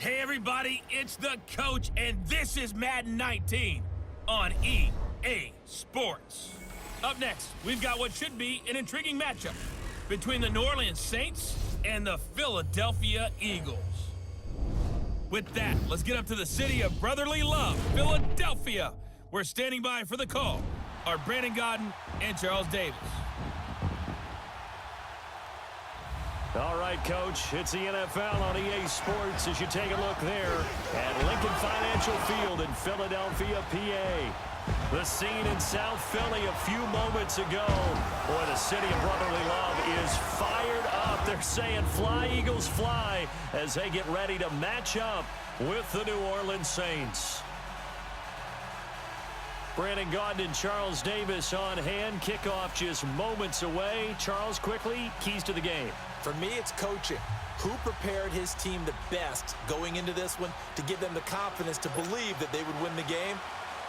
Hey everybody, it's the coach, and this is Madden 19 on EA Sports. Up next, we've got what should be an intriguing matchup between the New Orleans Saints and the Philadelphia Eagles. With that, let's get up to the city of brotherly love, Philadelphia. We're standing by for the call are Brandon Gaudin and Charles Davis. All right, Coach, it's the NFL on EA Sports as you take a look there at Lincoln Financial Field in Philadelphia, PA. The scene in South Philly a few moments ago. Boy, the city of brotherly love is fired up. They're saying fly, Eagles, fly as they get ready to match up with the New Orleans Saints. Brandon Gaudin and Charles Davis on hand. Kickoff just moments away. Charles, quickly, keys to the game. For me, it's coaching. Who prepared his team the best going into this one to give them the confidence to believe that they would win the game?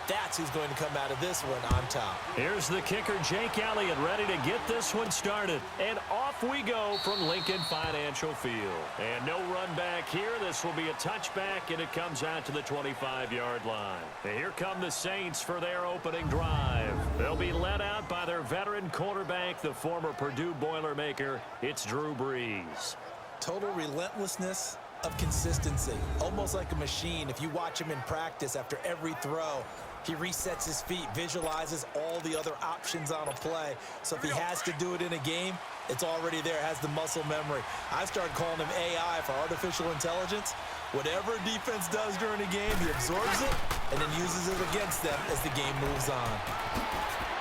That's who's going to come out of this one on top. Here's the kicker, Jake Elliott, ready to get this one started. And off we go from Lincoln Financial Field. And no run back here. This will be a touchback, and it comes out to the 25-yard line. And here come the Saints for their opening drive. They'll be led out by their veteran quarterback, the former Purdue Boilermaker. It's Drew Brees. Total relentlessness of consistency. Almost like a machine. If you watch him in practice after every throw, he resets his feet, visualizes all the other options on a play. So if he has to do it in a game, it's already there, has the muscle memory. I started calling him AI for artificial intelligence. Whatever defense does during a game, he absorbs it and then uses it against them as the game moves on.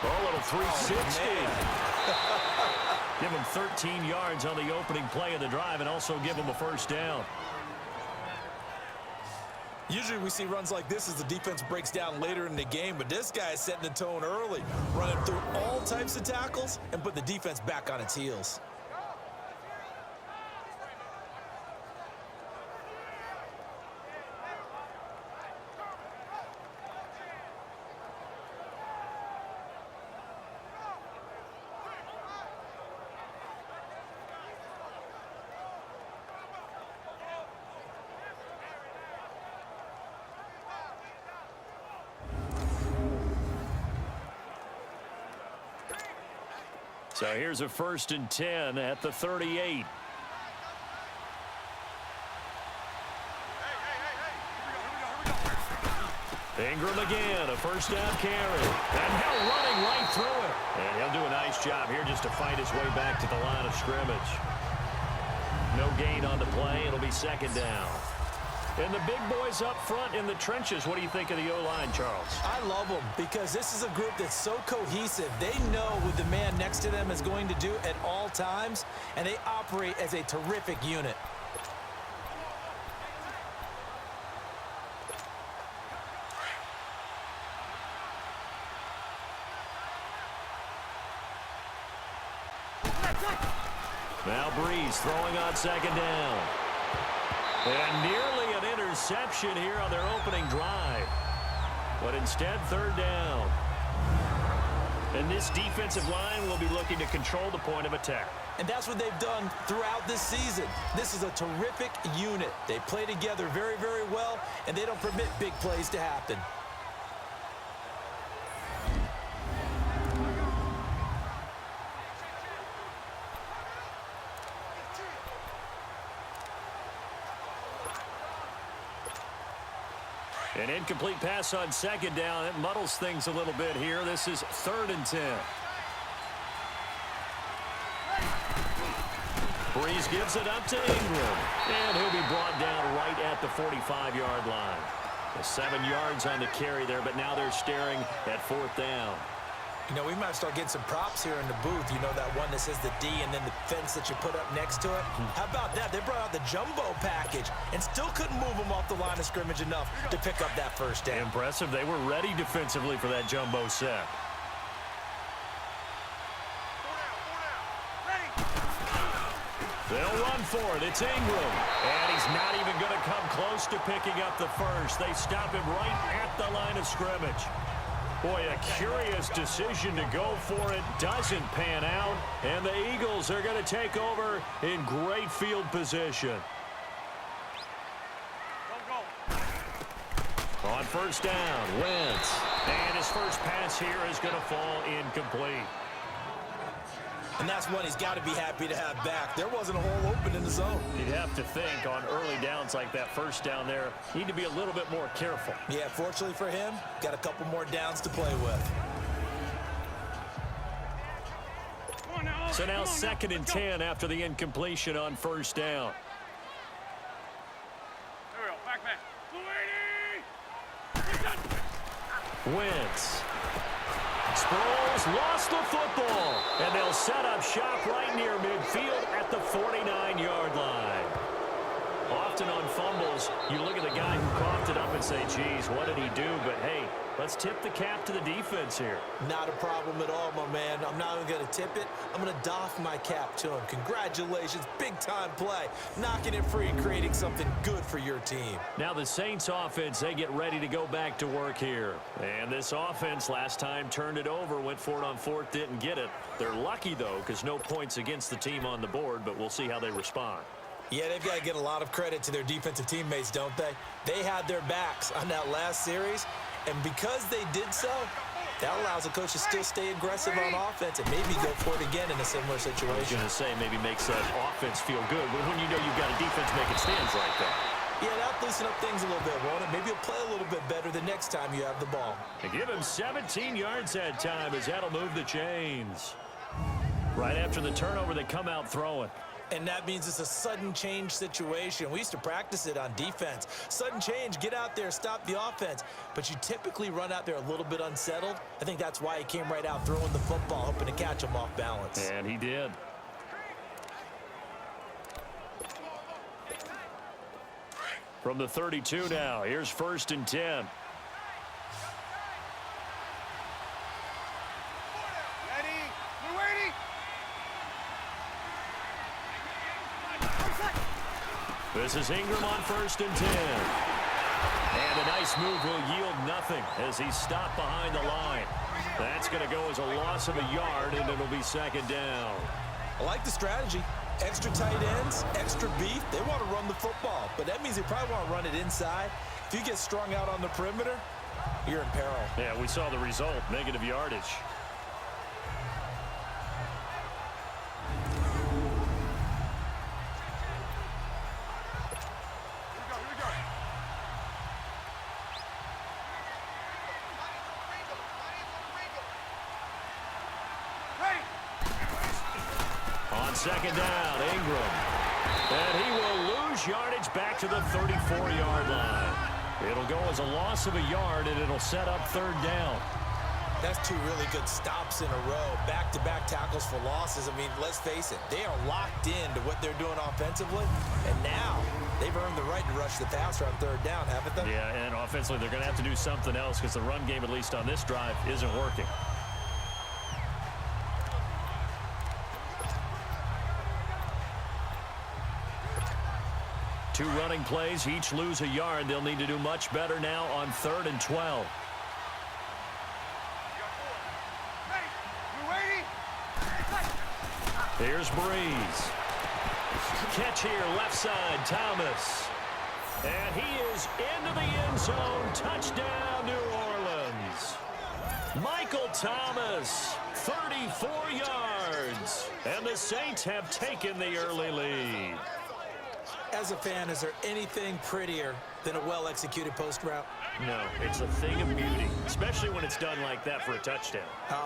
Oh, a little 360. Give him 13 yards on the opening play of the drive and also give him a first down. Usually we see runs like this as the defense breaks down later in the game, but this guy is setting the tone early, running through all types of tackles and put the defense back on its heels. So here's a 1st and 10 at the 38. Ingram again, a first down carry. And now running right through it. And he'll do a nice job here just to fight his way back to the line of scrimmage. No gain on the play. It'll be 2nd down. And the big boys up front in the trenches. What do you think of the O-line, Charles? I love them because this is a group that's so cohesive. They know what the man next to them is going to do at all times, and they operate as a terrific unit. Now Brees throwing on 2nd down. And nearly an interception here on their opening drive. But instead, 3rd down. And this defensive line will be looking to control the point of attack. And that's what they've done throughout this season. This is a terrific unit. They play together very, very well, and they don't permit big plays to happen. An incomplete pass on 2nd down. It muddles things a little bit here. This is 3rd and 10. Brees gives it up to Ingram. And he'll be brought down right at the 45-yard line. 7 yards on the carry there, but now they're staring at 4th down. You know, we might start getting some props here in the booth. You know, that one that says the D and then the fence that you put up next to it? How about that? They brought out the jumbo package and still couldn't move them off the line of scrimmage enough to pick up that first down. Impressive. They were ready defensively for that jumbo set. They'll run for it. It's Ingram. And he's not even going to come close to picking up the first. They stop him right at the line of scrimmage. Boy, a curious decision to go for it. Doesn't pan out. And the Eagles are going to take over in great field position. On first down, Wentz. And his first pass here is going to fall incomplete. And that's one he's got to be happy to have back. There wasn't a hole open in the zone. You'd have to think on early downs like that first down there, you need to be a little bit more careful. Yeah, fortunately for him, got a couple more downs to play with. So now 2nd and 10 after the incompletion on first down. Wentz. Sproles lost the football, and they'll set up shop right near midfield at the 49-yard line. Often on fumbles, you look at the guy who coughed it up and say, geez, what did he do? But, hey, let's tip the cap to the defense here. Not a problem at all, my man. I'm not even going to tip it. I'm going to doff my cap to him. Congratulations, big-time play. Knocking it free and creating something good for your team. Now the Saints offense, they get ready to go back to work here. And this offense last time turned it over, went for it on 4th, didn't get it. They're lucky, though, because no points against the team on the board, but we'll see how they respond. Yeah, they've got to get a lot of credit to their defensive teammates, don't they? They had their backs on that last series, and because they did so, that allows the coach to still stay aggressive on offense and maybe go for it again in a similar situation. I was going to say maybe makes that offense feel good, but when you know you've got a defense making stands like that. Yeah, that'll loosen up things a little bit, won't it? Maybe you'll play a little bit better the next time you have the ball. And give him 17 yards that time as that'll move the chains. Right after the turnover, they come out throwing. And that means it's a sudden change situation. We used to practice it on defense. Sudden change, get out there, stop the offense. But you typically run out there a little bit unsettled. I think that's why he came right out throwing the football, hoping to catch him off balance. And he did. From the 32 now, here's 1st and 10. This is Ingram on 1st and 10. And a nice move will yield nothing as he's stopped behind the line. That's going to go as a loss of a yard, and it'll be 2nd down. I like the strategy. Extra tight ends, extra beef. They want to run the football, but that means they probably want to run it inside. If you get strung out on the perimeter, you're in peril. Yeah, we saw the result, negative yardage. On 2nd down, Ingram. And he will lose yardage back to the 34-yard line. It'll go as a loss of a yard, and it'll set up 3rd down. That's 2 really good stops in a row. Back-to-back tackles for losses. I mean, let's face it, they are locked into what they're doing offensively. And now they've earned the right to rush the passer on 3rd down, haven't they? Yeah, and offensively they're going to have to do something else because the run game, at least on this drive, isn't working. Two running plays, each lose a yard. They'll need to do much better now on 3rd and 12. Here's Breeze. Catch here, left side, Thomas. And he is into the end zone. Touchdown, New Orleans. Michael Thomas, 34 yards. And the Saints have taken the early lead. As a fan, is there anything prettier than a well-executed post route? No, it's a thing of beauty, especially when it's done like that for a touchdown.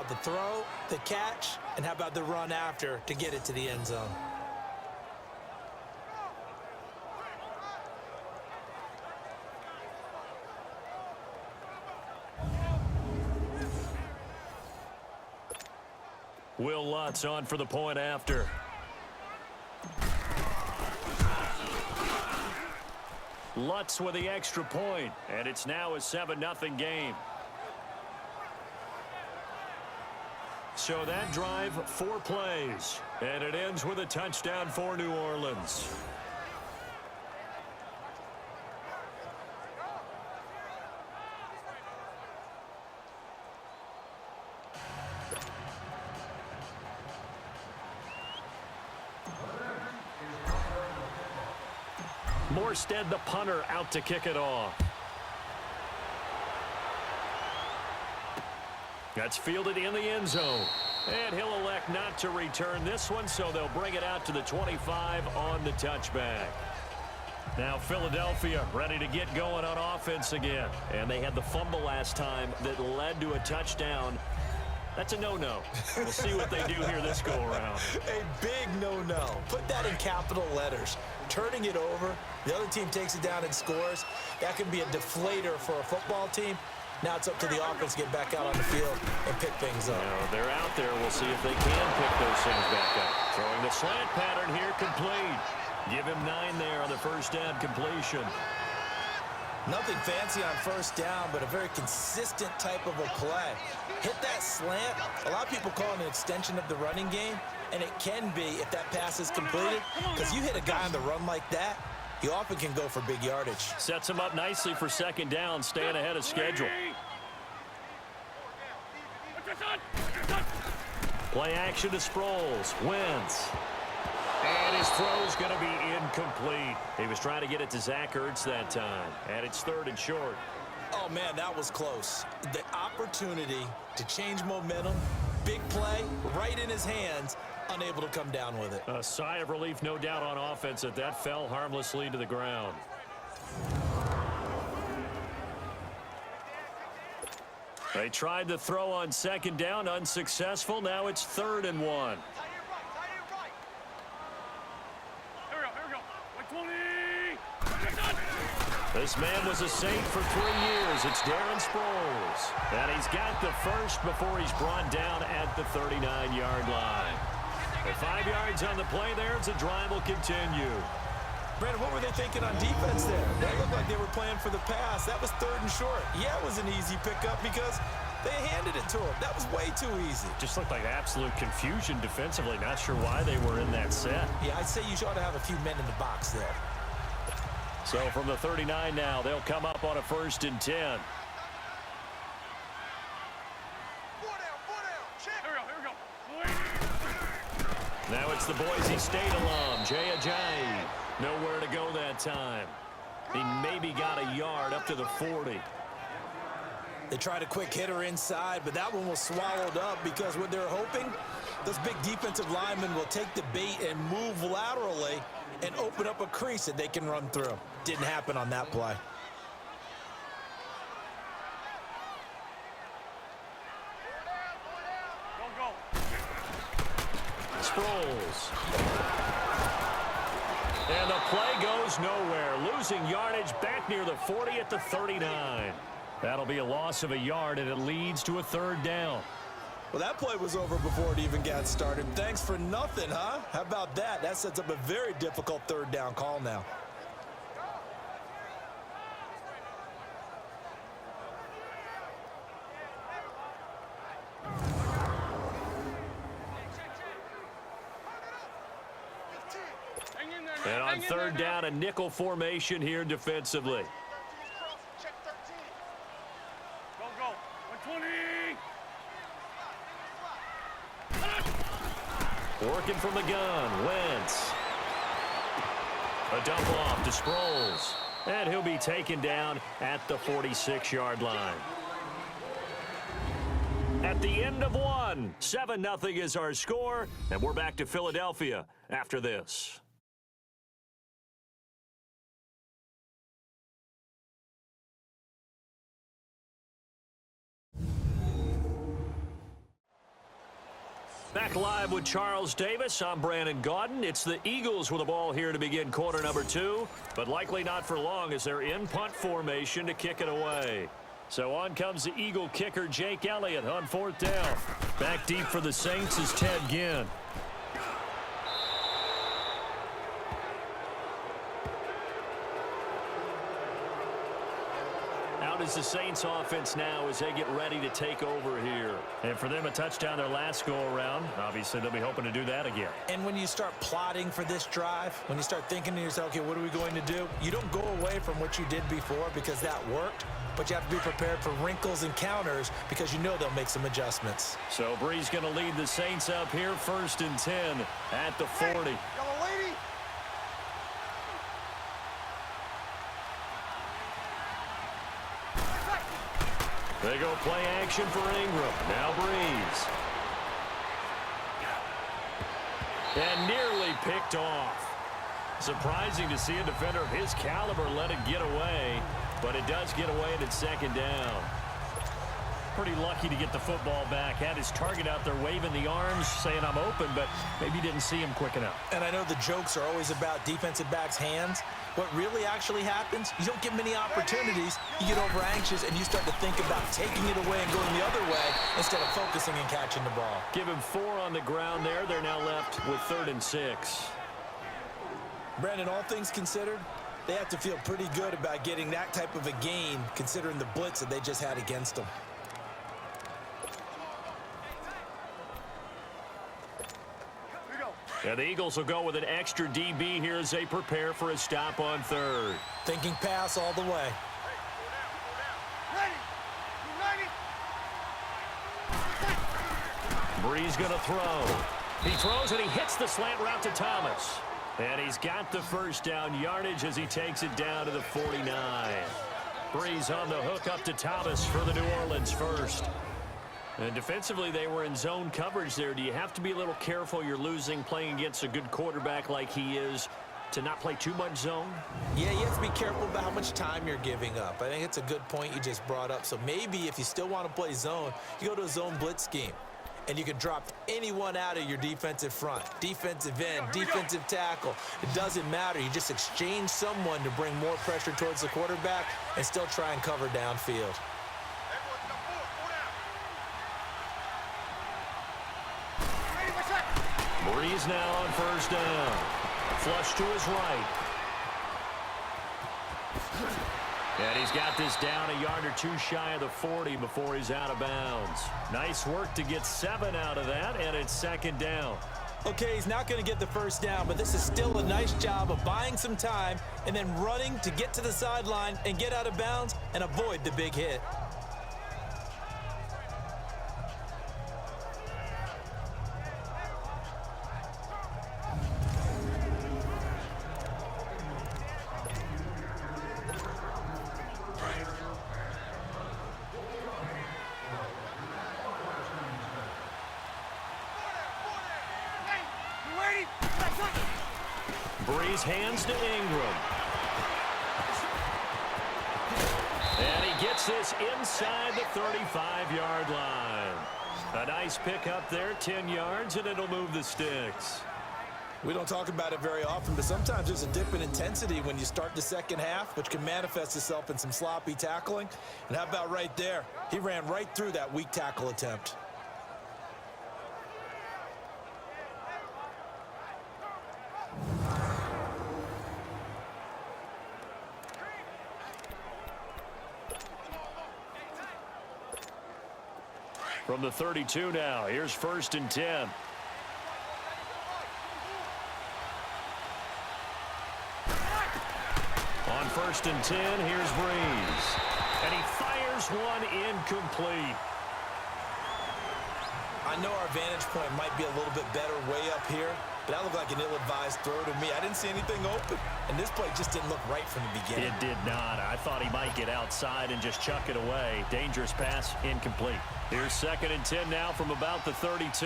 The throw, the catch, and how about the run after to get it to the end zone? Will Lutz on for the point after. Lutz with the extra point, and it's now a 7-0 game. So that drive, 4 plays, and it ends with a touchdown for New Orleans. Morstead, the punter, out to kick it off. That's fielded in the end zone. And he'll elect not to return this one, so they'll bring it out to the 25 on the touchback. Now Philadelphia ready to get going on offense again. And they had the fumble last time that led to a touchdown. That's a no-no. We'll see what they do here this go-around. A big no-no. Put that in capital letters. Turning it over, the other team takes it down and scores. That can be a deflator for a football team. Now it's up to the offense to get back out on the field and pick things up. Now they're out there. We'll see if they can pick those things back up. Throwing the slant pattern here, complete. Give him 9 there on the first down completion. Nothing fancy on first down, but a very consistent type of a play. Hit that slant. A lot of people call it an extension of the running game, and it can be if that pass is completed, because you hit a guy on the run like that, he often can go for big yardage. Sets him up nicely for second down, staying ahead of schedule. Play action to Sproles. Wentz. And his throw's going to be incomplete. He was trying to get it to Zach Ertz that time. And it's 3rd and short. Oh, man, that was close. The opportunity to change momentum, big play, right in his hands, unable to come down with it. A sigh of relief, no doubt, on offense that that fell harmlessly to the ground. They tried to throw on second down, unsuccessful. Now it's 3rd and 1. This man was a Saint for 3 years. It's Darren Sproles. And he's got the first before he's brought down at the 39-yard line. With 5 yards on the play there, the drive will continue. Brandon, what were they thinking on defense there? They looked like they were playing for the pass. That was 3rd and short. Yeah, it was an easy pickup because they handed it to him. That was way too easy. Just looked like absolute confusion defensively. Not sure why they were in that set. Yeah, I'd say you ought to have a few men in the box there. So from the 39 now, they'll come up on a 1st and 10. Now it's the Boise State alum, Jay Ajayi. Nowhere to go that time. He maybe got a yard up to the 40. They tried a quick hitter inside, but that one was swallowed up because what they're hoping, those big defensive linemen will take the bait and move laterally and open up a crease that they can run through. Didn't happen on that play. Sproles. And the play goes nowhere. Losing yardage back near the 40 at the 39. That'll be a loss of a yard, and it leads to a 3rd down. Well, that play was over before it even got started. Thanks for nothing, huh? How about that? That sets up a very difficult 3rd down call now. And on 3rd down, a nickel formation here defensively. Working from the gun, Wentz. A dump off to Sproles. And he'll be taken down at the 46-yard line. At the end of one, 7-0 is our score, and we're back to Philadelphia after this. Back live with Charles Davis. I'm Brandon Gaudin. It's the Eagles with the ball here to begin quarter number 2, but likely not for long as they're in punt formation to kick it away. So on comes the Eagle kicker, Jake Elliott, on 4th down. Back deep for the Saints is Ted Ginn. Out is the Saints offense now as they get ready to take over here. And for them, a touchdown their last go-around. Obviously, they'll be hoping to do that again. And when you start plotting for this drive, when you start thinking to yourself, okay, what are we going to do? You don't go away from what you did before because that worked, but you have to be prepared for wrinkles and counters because you know they'll make some adjustments. So Bree's going to lead the Saints up here, 1st and 10 at the 40. They go play action for Ingram. Now Breeze. And nearly picked off. Surprising to see a defender of his caliber let it get away, but it does get away and it's second down. Pretty lucky to get the football back. Had his target out there waving the arms, saying I'm open, but maybe didn't see him quick enough. And I know the jokes are always about defensive backs' hands. What really actually happens, you don't get many opportunities. You get over anxious and you start to think about taking it away and going the other way instead of focusing and catching the ball. Give him 4 on the ground there. They're now left with 3rd and 6. Brandon, all things considered, they have to feel pretty good about getting that type of a gain considering the blitz that they just had against them. And the Eagles will go with an extra DB here as they prepare for a stop on 3rd. Thinking pass all the way. Breeze going to throw. He throws and he hits the slant route to Thomas. And he's got the first down yardage as he takes it down to the 49. Breeze on the hook up to Thomas for the New Orleans first. And defensively, they were in zone coverage there. Do you have to be a little careful? You're losing playing against a good quarterback like he is to not play too much zone? Yeah, you have to be careful about how much time you're giving up. I think it's a good point you just brought up. So maybe if you still want to play zone, you go to a zone blitz scheme. And you can drop anyone out of your defensive front, defensive end, defensive tackle. It doesn't matter. You just exchange someone to bring more pressure towards the quarterback and still try and cover downfield. Breeze now on first down. Flush to his right. And he's got this down a yard or two shy of the 40 before he's out of bounds. Nice work to get 7 out of that, and it's second down. Okay, he's not going to get the first down, but this is still a nice job of buying some time and then running to get to the sideline and get out of bounds and avoid the big hit. Breeze hands to Ingram. And he gets this inside the 35-yard line. A nice pickup there, 10 yards, and it'll move the sticks. We don't talk about it very often, but sometimes there's a dip in intensity when you start the second half, which can manifest itself in some sloppy tackling. And how about right there? He ran right through that weak tackle attempt. From the 32 now, here's 1st and 10. On 1st and 10, here's Breeze. And he fires one incomplete. I know our vantage point might be a little bit better way up here, but that looked like an ill-advised throw to me. I didn't see anything open, and this play just didn't look right from the beginning. It did not. I thought he might get outside and just chuck it away. Dangerous pass, incomplete. Here's 2nd and 10 now from about the 32.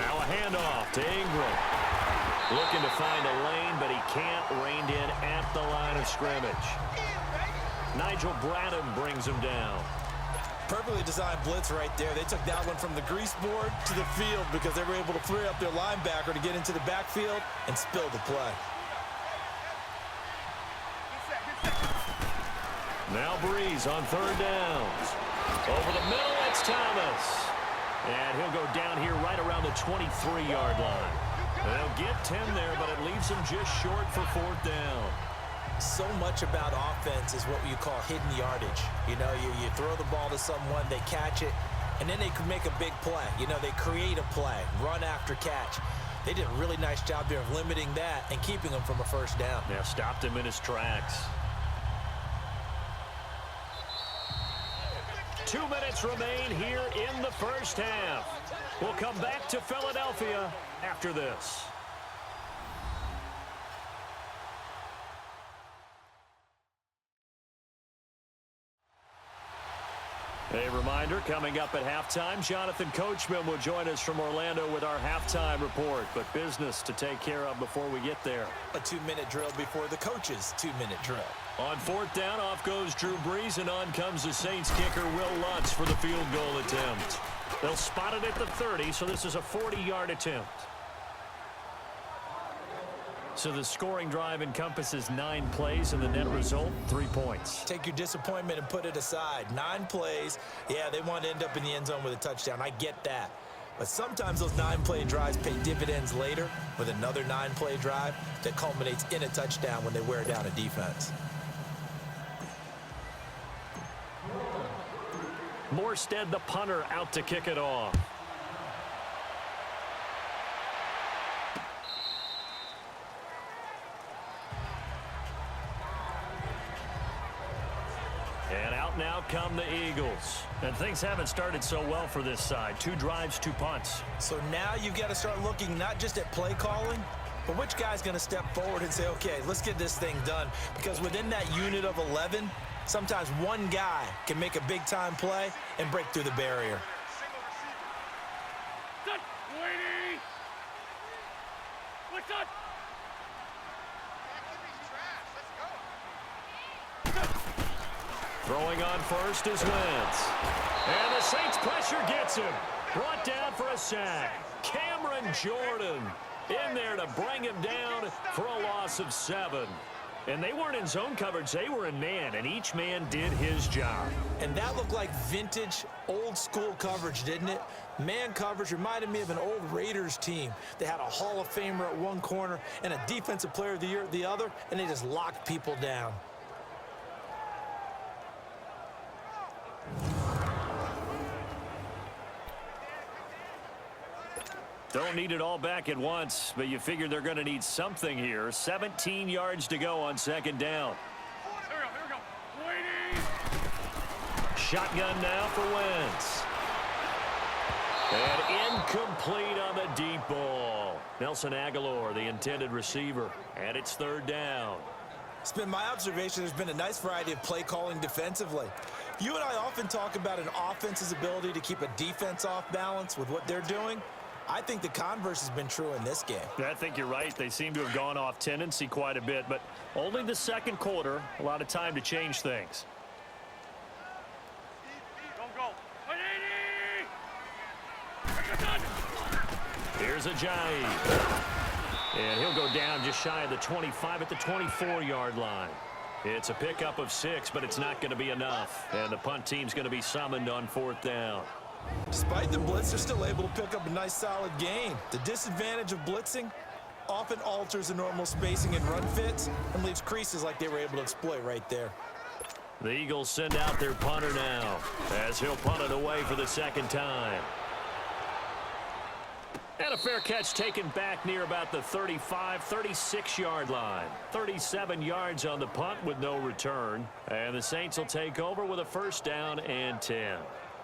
Now a handoff to Ingram. Looking to find a lane, but he can't. Reined in at the line of scrimmage. Nigel Bradham brings him down. Perfectly designed blitz right there. They took that one from the grease board to the field because they were able to free up their linebacker to get into the backfield and spill the play. Now Breeze on 3rd downs. Over the middle, it's Thomas. And he'll go down here right around the 23-yard line. They'll get 10 there, but it leaves him just short for 4th down. So much about offense is what you call hidden yardage. You know, you throw the ball to someone, they catch it, and then they can make a big play. You know, they create a play, run after catch. They did a really nice job there of limiting that and keeping him from a first down. Yeah, stopped him in his tracks. 2 minutes remain here in the first half. We'll come back to Philadelphia after this. A reminder, coming up at halftime, Jonathan Coachman will join us from Orlando with our halftime report. But business to take care of before we get there. A 2-minute drill before the coach's 2-minute drill. On fourth down, off goes Drew Brees, and on comes the Saints kicker Will Lutz for the field goal attempt. They'll spot it at the 30, so this is a 40-yard attempt. So the scoring drive encompasses 9 plays, and the net result, 3 points. Take your disappointment and put it aside. 9 plays. Yeah, they want to end up in the end zone with a touchdown. I get that. But sometimes those 9-play drives pay dividends later with another 9-play drive that culminates in a touchdown when they wear down a defense. Morstead, the punter, out to kick it off. And out now come the Eagles. And things haven't started so well for this side. 2 drives, 2 punts. So now you've got to start looking not just at play calling, but which guy's going to step forward and say, okay, let's get this thing done. Because within that unit of 11, sometimes one guy can make a big-time play and break through the barrier. Throwing on first is Wentz. And the Saints pressure gets him. Brought down for a sack. Cameron Jordan in there to bring him down for a loss of 7. And they weren't in zone coverage. They were in man, and each man did his job. And that looked like vintage, old-school coverage, didn't it? Man coverage reminded me of an old Raiders team. They had a Hall of Famer at one corner and a Defensive Player of the Year at the other, and they just locked people down. Don't need it all back at once, but you figure they're going to need something here. 17 yards to go on second down. Here we go. Waiting. Shotgun now for Wentz. And incomplete on the deep ball. Nelson Aguilar, the intended receiver. And it's third down. It's been my observation there's been a nice variety of play calling defensively. You and I often talk about an offense's ability to keep a defense off balance with what they're doing. I think the converse has been true in this game. I think you're right. They seem to have gone off tendency quite a bit, but only the second quarter, a lot of time to change things. Here's Ajayi. And he'll go down just shy of the 25 at the 24-yard line. It's a pickup of 6, but it's not going to be enough. And the punt team's going to be summoned on fourth down. Despite the blitz, they're still able to pick up a nice, solid gain. The disadvantage of blitzing often alters the normal spacing and run fits and leaves creases like they were able to exploit right there. The Eagles send out their punter now as he'll punt it away for the second time. And a fair catch taken back near about the 35, 36-yard line. 37 yards on the punt with no return. And the Saints will take over with a first down and 10.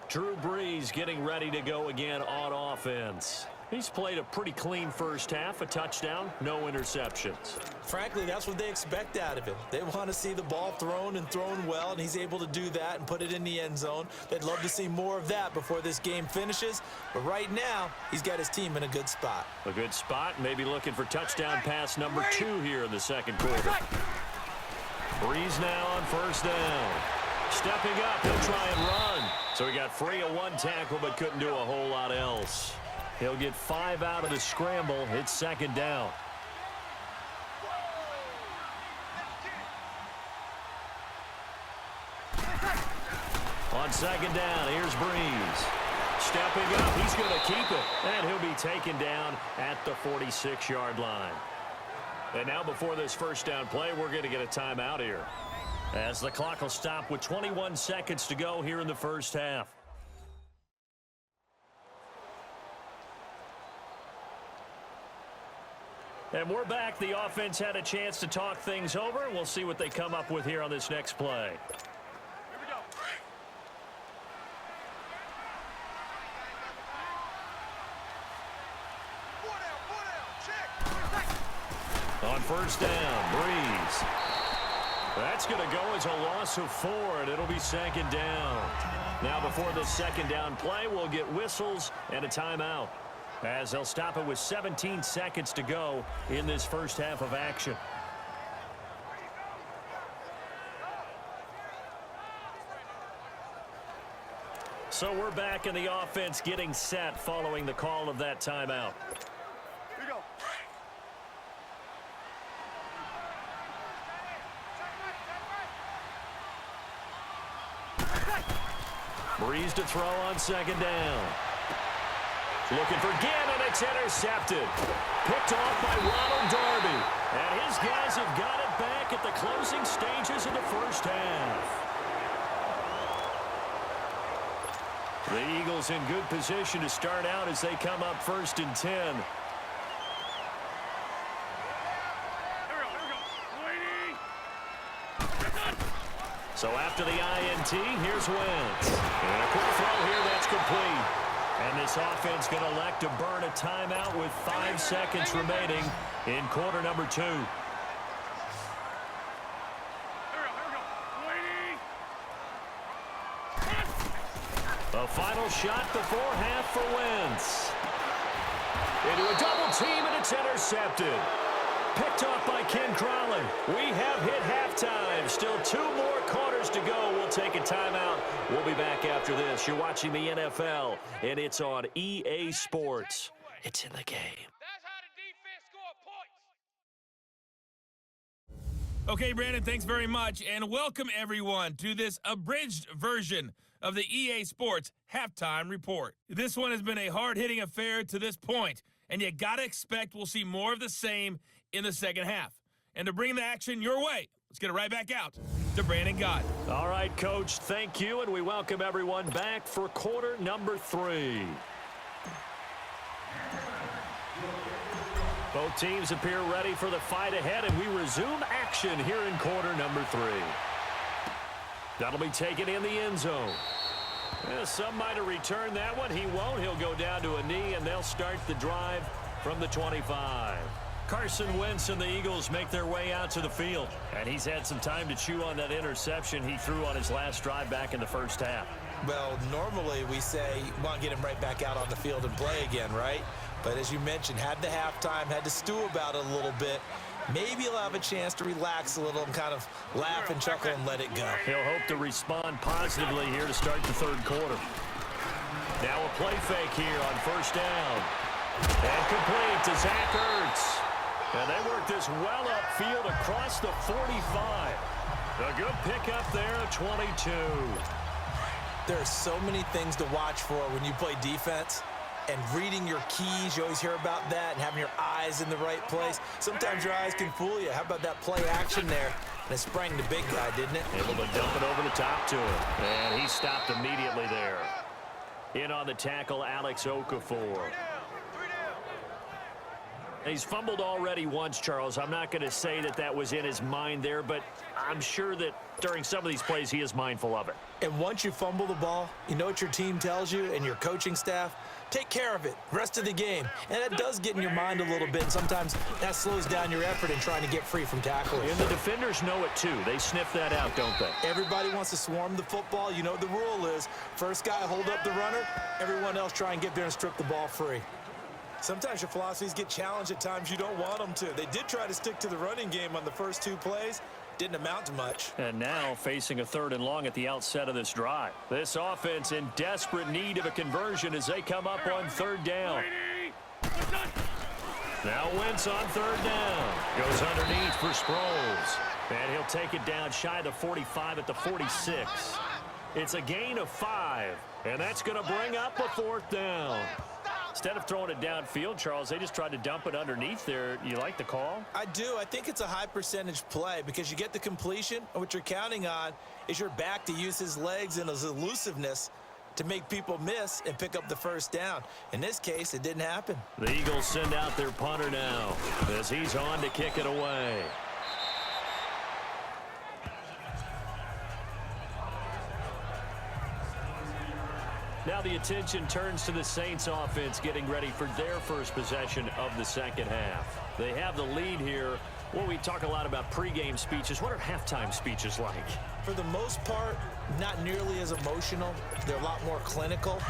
Drew Brees getting ready to go again on offense. He's played a pretty clean first half, a touchdown, no interceptions. Frankly, that's what they expect out of him. They want to see the ball thrown and thrown well, and he's able to do that and put it in the end zone. They'd love to see more of that before this game finishes, but right now, he's got his team in a good spot. A good spot, maybe looking for touchdown pass number 2 here in the second quarter. Brees now on first down. Stepping up, he'll try and run. So he got free of 1 tackle, but couldn't do a whole lot else. He'll get 5 out of the scramble. It's second down. On second down, here's Brees. Stepping up, he's going to keep it. And he'll be taken down at the 46-yard line. And now before this first down play, we're going to get a timeout here, as the clock will stop with 21 seconds to go here in the first half. And we're back. The offense had a chance to talk things over. We'll see what they come up with here on this next play. Here we go. Check. On first down, Brees. That's going to go as a loss of 4, and it'll be second down. Now, before this second down play, we'll get whistles and a timeout, as they'll stop it with 17 seconds to go in this first half of action. So we're back in the offense getting set following the call of that timeout. Here we go. Breeze to throw on second down. Looking for Ginn, and it's intercepted. Picked off by Ronald Darby. And his guys have got it back at the closing stages of the first half. The Eagles in good position to start out as they come up 1st and 10. So after the INT, here's Wentz. And a quick throw here that's complete. And this offense going to elect to burn a timeout with 5 seconds remaining in quarter number 2. A final shot before half for Wentz. Into a double team, and it's intercepted. Picked off by Ken Crowley. We have hit halftime. Still 2 more quarters to go. We'll take a timeout. We'll be back after this. You're watching the NFL, and it's on EA Sports. It's in the game. That's how the defense score points. Okay, Brandon, thanks very much, and welcome everyone to this abridged version of the EA Sports Halftime Report. This one has been a hard-hitting affair to this point, and you gotta expect we'll see more of the same in the second half. And to bring the action your way, let's get it right back out to Brandon Gott. All right, Coach, thank you, and we welcome everyone back for quarter number 3. Both teams appear ready for the fight ahead, and we resume action here in quarter number 3. That'll be taken in the end zone. Yeah, some might have returned that one. He won't. He'll go down to a knee, and they'll start the drive from the 25. Carson Wentz and the Eagles make their way out to the field. And he's had some time to chew on that interception he threw on his last drive back in the first half. Well, normally we say, want to get him right back out on the field and play again, right? But as you mentioned, had the halftime, had to stew about it a little bit. Maybe he'll have a chance to relax a little and kind of laugh and chuckle and let it go. He'll hope to respond positively here to start the third quarter. Now a play fake here on first down. And complete to Zach Ertz. And they work this well upfield across the 45. A good pickup there at 22. There are so many things to watch for when you play defense. And reading your keys, you always hear about that, and having your eyes in the right place. Sometimes your eyes can fool you. How about that play action there? And it sprang the big guy, didn't it? Able to dump it over the top to him. And he stopped immediately there. In on the tackle, Alex Okafor. He's fumbled already once, Charles. I'm not going to say that that was in his mind there, but I'm sure that during some of these plays he is mindful of it. And once you fumble the ball, you know what your team tells you and your coaching staff? Take care of it, rest of the game. And that does get in your mind a little bit, and sometimes that slows down your effort in trying to get free from tackles. And the defenders know it too. They sniff that out, don't they? Everybody wants to swarm the football. You know what the rule is. First guy hold up the runner, everyone else try and get there and strip the ball free. Sometimes your philosophies get challenged at times you don't want them to. They did try to stick to the running game on the first 2 plays. Didn't amount to much. And now facing a 3rd and long at the outset of this drive. This offense in desperate need of a conversion as they come up on 3rd down. Now Wentz on 3rd down. Goes underneath for Sproles. And he'll take it down shy of the 45 at the 46. It's a gain of 5. And that's going to bring up a 4th down. Instead of throwing it downfield, Charles, they just tried to dump it underneath there. You like the call? I do. I think it's a high percentage play because you get the completion, and what you're counting on is your back to use his legs and his elusiveness to make people miss and pick up the first down. In this case, it didn't happen. The Eagles send out their punter now as he's on to kick it away. Now the attention turns to the Saints offense getting ready for their first possession of the second half. They have the lead here Well, we talk a lot about pregame speeches. What are halftime speeches like? For the most part, not nearly as emotional. They're a lot more clinical.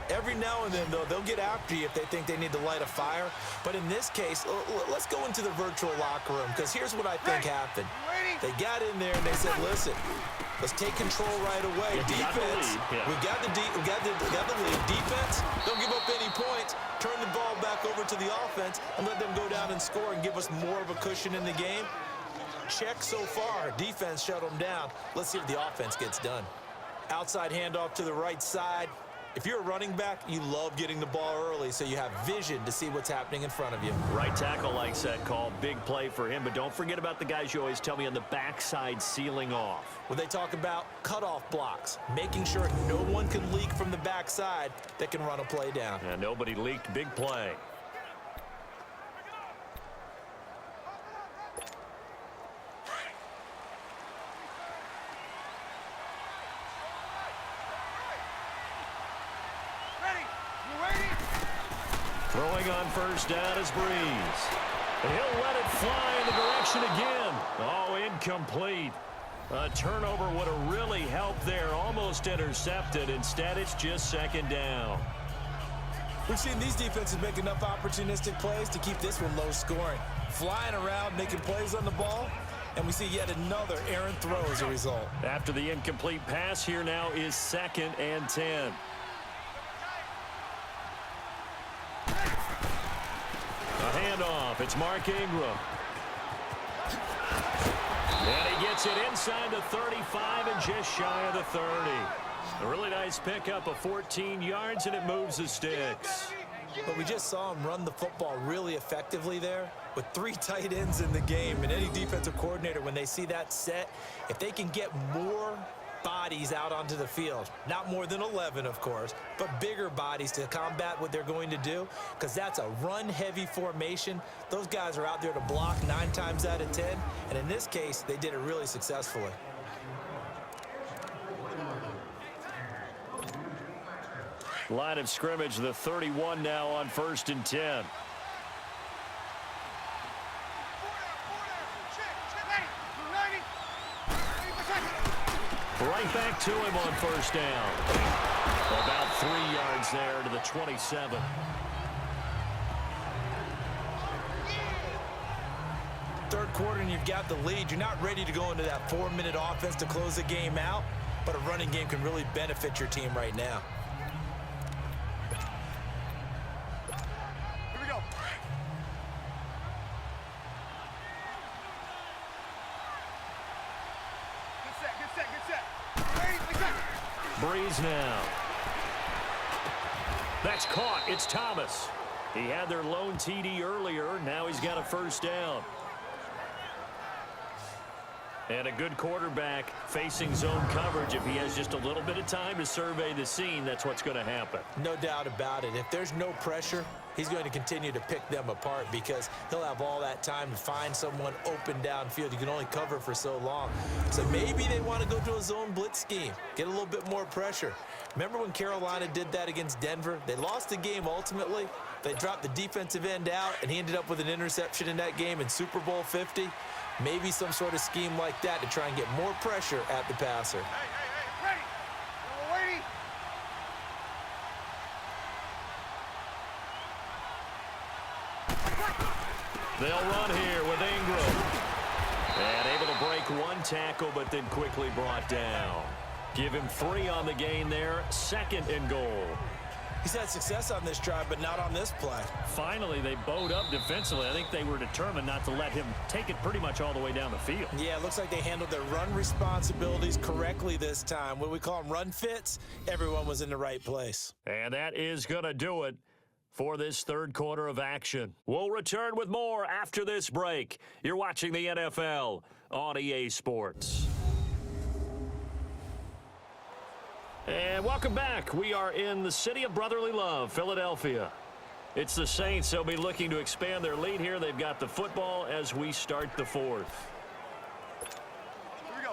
Every now and then, though, they'll get after you if they think they need to light a fire. But in this case, let's go into the virtual locker room, because here's what I think happened. They got in there and they said, listen, let's take control right away. Defense, we got the lead. Defense, don't give up any points. Turn the ball back over to the offense and let them go down and score and give us more of a cushion in the game. Check so far. Defense shut them down. Let's see if the offense gets done. Outside handoff to the right side. If you're a running back, you love getting the ball early so you have vision to see what's happening in front of you. Right tackle likes that call. Big play for him, but don't forget about the guys you always tell me on the backside sealing off. Well, they talk about cutoff blocks, making sure no one can leak from the backside that can run a play down. And nobody leaked. Big play. Throwing on first down is Breeze. And he'll let it fly in the direction again. Oh, incomplete. A turnover would have really helped there. Almost intercepted. Instead, it's just second down. We've seen these defenses make enough opportunistic plays to keep this one low scoring. Flying around, making plays on the ball, and we see yet another errant throw as a result. After the incomplete pass, here now is 2nd and 10. A handoff. It's Mark Ingram. And he gets it inside the 35 and just shy of the 30. A really nice pickup of 14 yards, and it moves the sticks. But we just saw him run the football really effectively there with 3 tight ends in the game. And any defensive coordinator, when they see that set, if they can get more bodies out onto the field, not more than 11, of course, but bigger bodies to combat what they're going to do, because that's a run-heavy formation. Those guys are out there to block 9 times out of 10, and in this case, they did it really successfully. Line of scrimmage, the 31 now on 1st and 10. Right back to him on first down. About 3 yards there to the 27. Third quarter and you've got the lead. You're not ready to go into that 4-minute offense to close the game out, but a running game can really benefit your team right now. Here we go. Good set. Breeze now. That's caught. It's Thomas. He had their lone TD earlier. Now he's got a first down. And a good quarterback facing zone coverage. If he has just a little bit of time to survey the scene, that's what's going to happen. No doubt about it. If there's no pressure, he's going to continue to pick them apart because he'll have all that time to find someone open downfield. You can only cover for so long. So maybe they want to go to a zone blitz scheme, get a little bit more pressure. Remember when Carolina did that against Denver? They lost the game ultimately. They dropped the defensive end out, and he ended up with an interception in that game in Super Bowl 50. Maybe some sort of scheme like that to try and get more pressure at the passer. Hey, ready. We're waiting. They'll run here with Ingram. And able to break one tackle, but then quickly brought down. Give him 3 on the gain there. 2nd and goal. He's had success on this drive, but not on this play. Finally, they bowed up defensively. I think they were determined not to let him take it pretty much all the way down the field. Yeah, it looks like they handled their run responsibilities correctly this time. What we call them run fits, everyone was in the right place. And that is going to do it for this third quarter of action. We'll return with more after this break. You're watching the NFL on EA Sports. And welcome back. We are in the city of brotherly love, Philadelphia. It's the Saints. They'll be looking to expand their lead here. They've got the football as we start the 4th.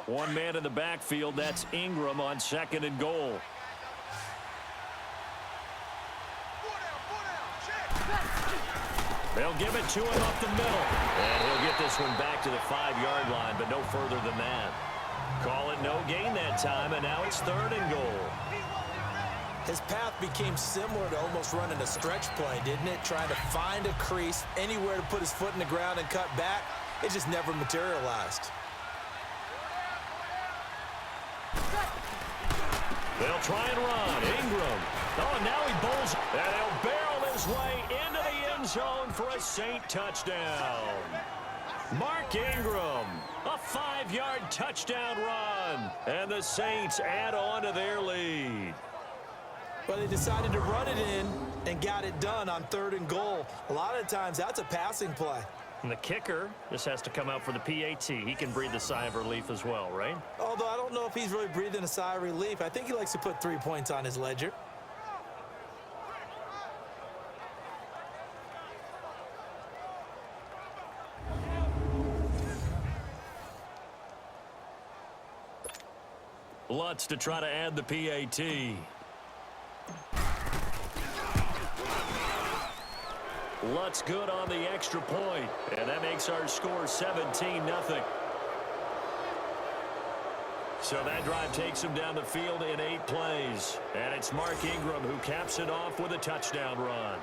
One man in the backfield. That's Ingram on 2nd and goal. They'll give it to him up the middle. And he'll get this one back to the 5-yard line, but no further than that. Call it no gain that time, and now it's 3rd and goal. His path became similar to almost running a stretch play, didn't it? Trying to find a crease, anywhere to put his foot in the ground and cut back. It just never materialized. They'll try and run. Ingram. Oh, and now he bowls. And he'll barrel his way into the end zone for a Saint touchdown. Mark Ingram, a 5-yard touchdown run. And the Saints add on to their lead. But they decided to run it in and got it done on 3rd and goal. A lot of times, that's a passing play. And the kicker just has to come out for the PAT. He can breathe a sigh of relief as well, right? Although I don't know if he's really breathing a sigh of relief. I think he likes to put 3 points on his ledger. Lutz to try to add the PAT. Lutz good on the extra point, and that makes our score 17-0. So that drive takes him down the field in 8 plays, and it's Mark Ingram who caps it off with a touchdown run.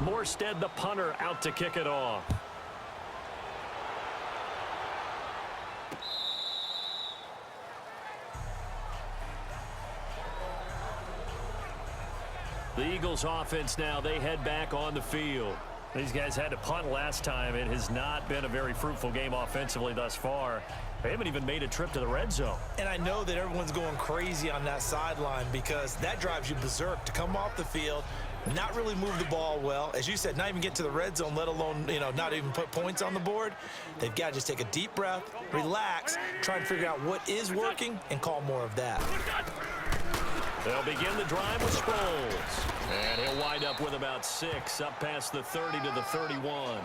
Morstead, the punter, out to kick it off. The Eagles offense now, they head back on the field. These guys had to punt last time. It has not been a very fruitful game offensively thus far. They haven't even made a trip to the red zone. And I know that everyone's going crazy on that sideline because that drives you berserk to come off the field, not really move the ball well. As you said, not even get to the red zone, let alone, not even put points on the board. They've got to just take a deep breath, relax, try and figure out what is working, and call more of that. They'll begin the drive with Sproles. And he'll wind up with about 6, up past the 30 to the 31.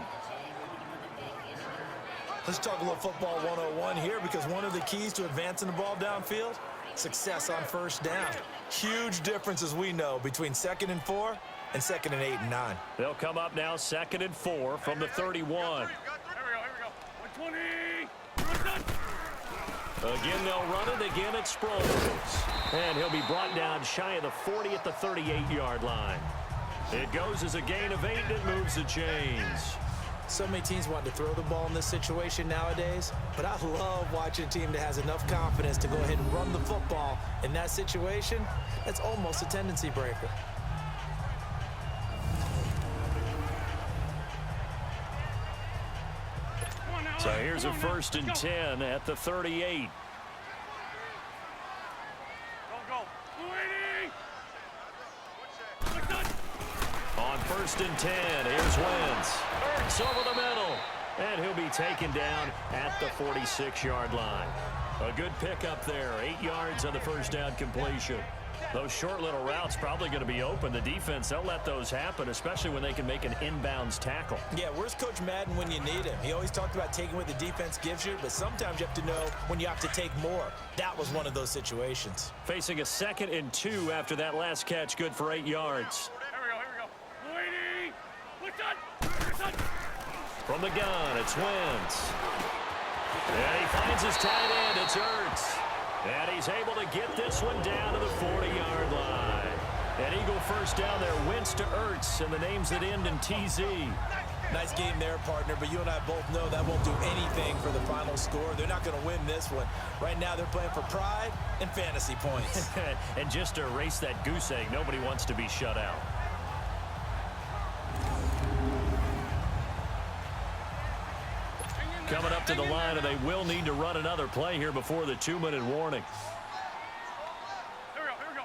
Let's talk a little football 101 here because one of the keys to advancing the ball downfield, success on 1st down. Huge difference, as we know, between 2nd and 4 and 2nd and 8 and 9. They'll come up now 2nd and 4 from the 31. Here we go. 120. Again, they'll run it. Again, it's Sproles. And he'll be brought down shy of the 40 at the 38-yard line. It goes as a gain of 8, and it moves the chains. So many teams want to throw the ball in this situation nowadays, but I love watching a team that has enough confidence to go ahead and run the football in that situation. That's almost a tendency breaker. So here's a 1st and 10 at the 38. On 1st and 10, here's Wentz. Ertz over the middle. And he'll be taken down at the 46-yard line. A good pickup there. 8 yards on the 1st down completion. Those short little routes probably going to be open. The defense, they'll let those happen, especially when they can make an inbounds tackle. Yeah, where's Coach Madden when you need him? He always talked about taking what the defense gives you, but sometimes you have to know when you have to take more. That was one of those situations. Facing a 2nd and 2 after that last catch, good for 8 yards. From the gun, it's Wentz. And he finds his tight end, it's Ertz. And he's able to get this one down to the 40-yard line. An Eagle 1st down there, Wentz to Ertz, and the names that end in TZ. Nice game there, partner, but you and I both know that won't do anything for the final score. They're not going to win this one. Right now, they're playing for pride and fantasy points. And just to erase that goose egg, nobody wants to be shut out. Coming up to the line, and they will need to run another play here before the 2-minute warning. Here we go.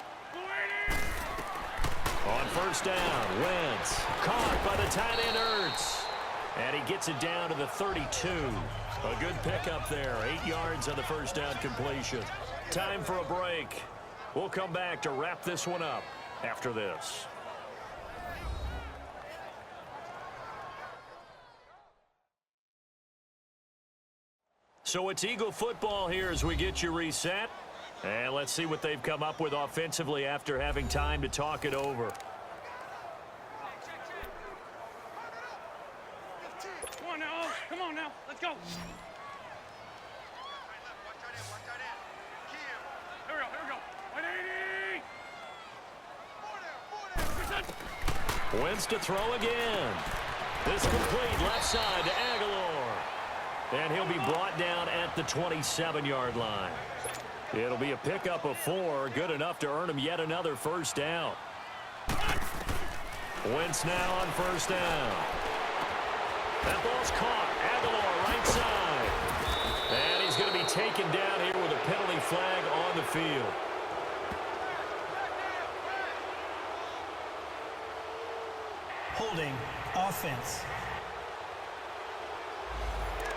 On 1st down, Wentz caught by the tight end Ertz. And he gets it down to the 32. A good pickup there. 8 yards on the 1st down completion. Time for a break. We'll come back to wrap this one up after this. So it's Eagle football here as we get you reset. And let's see what they've come up with offensively after having time to talk it over. Come on now. Come on now. Let's go. Here we go. Here we go. 180. Wentz to throw again. This complete left side to Aguilar. And he'll be brought down at the 27-yard line. It'll be a pickup of 4, good enough to earn him yet another first down. Wentz now on first down. That ball's caught. Aguilar right side. And he's going to be taken down here with a penalty flag on the field. Holding offense.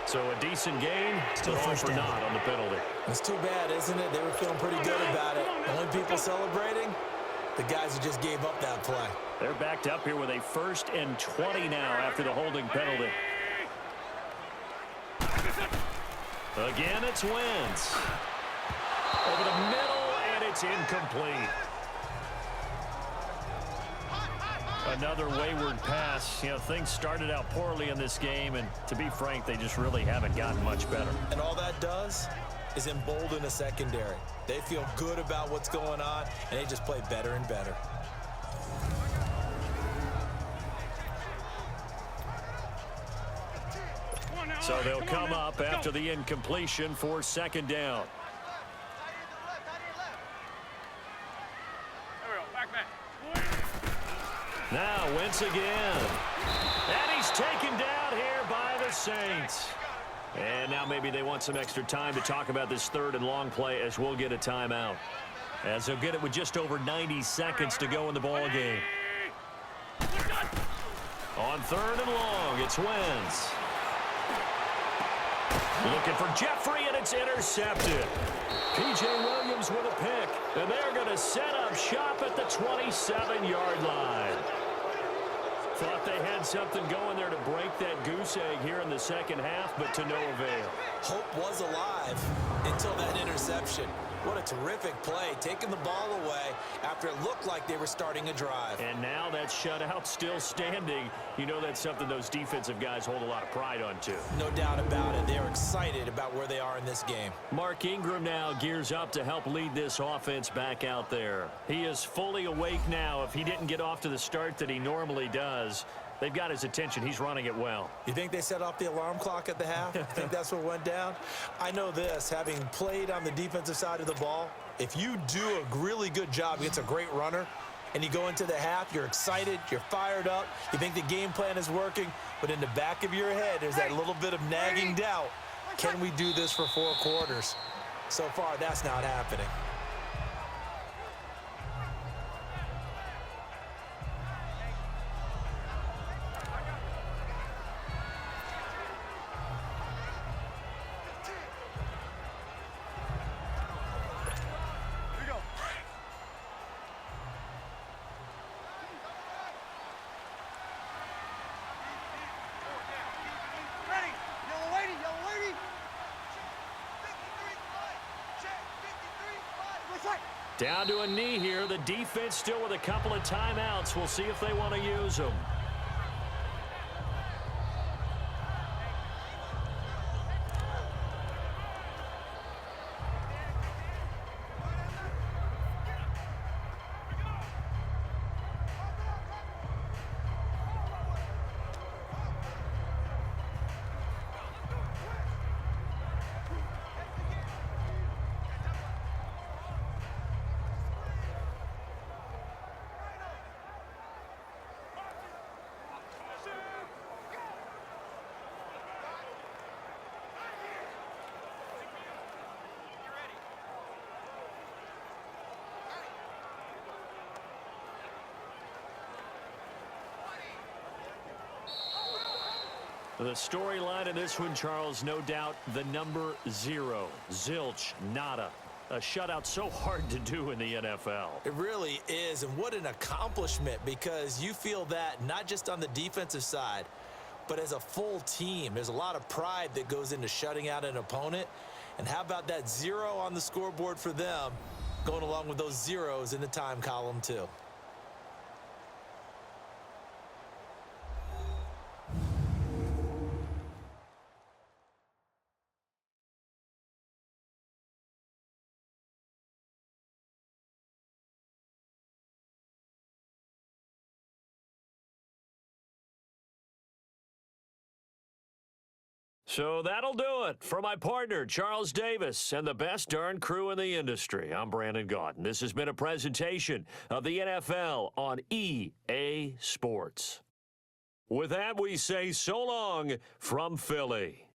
So a decent gain, Still but all first for down. naught on the penalty. It's too bad, isn't it? They were feeling pretty good about it. Only people celebrating, the guys who just gave up that play. They're backed up here with a 1st and 20 now after the holding penalty. Again, it's Wentz. Over the middle, and it's incomplete. Another wayward pass. You know, things started out poorly in this game, and to be frank, they just really haven't gotten much better. And all that does is embolden a secondary. They feel good about what's going on, and they just play better and better. So they'll come up after the incompletion for 2nd down. There we go. Back. Now Wentz again. And he's taken down here by the Saints. And now maybe they want some extra time to talk about this 3rd and long play as we'll get a timeout. As they'll get it with just over 90 seconds to go in the ball game. On 3rd and long, it's Wentz. Looking for Jeffrey, and it's intercepted. P.J. Williams with a pick, and they're going to set up shop at the 27-yard line. Thought they had something going there to break that goose egg here in the 2nd half, but to no avail. Hope was alive until that interception. What a terrific play, taking the ball away after it looked like they were starting a drive. And now that shutout still standing. You know that's something those defensive guys hold a lot of pride on, too. No doubt about it. They're excited about where they are in this game. Mark Ingram now gears up to help lead this offense back out there. He is fully awake now. If he didn't get off to the start that he normally does, they've got his attention. He's running it well. You think they set off the alarm clock at the half? You think that's what went down? I know this, having played on the defensive side of the ball, if you do a really good job against a great runner and you go into the half, you're excited, you're fired up, you think the game plan is working, but in the back of your head, there's that little bit of nagging doubt. Can we do this for 4 quarters? So far, that's not happening. Down to a knee here. The defense still with a couple of timeouts. We'll see if they want to use them. The storyline in this one, Charles, no doubt the number 0. Zilch, nada. A shutout so hard to do in the NFL. It really is, and what an accomplishment, because you feel that not just on the defensive side, But as a full team, there's a lot of pride that goes into shutting out an opponent. And how about that 0 on the scoreboard for them, going along with those zeros in the time column too. So that'll do it. For my partner, Charles Davis, and the best darn crew in the industry, I'm Brandon Gaudin. This has been a presentation of the NFL on EA Sports. With that, we say so long from Philly.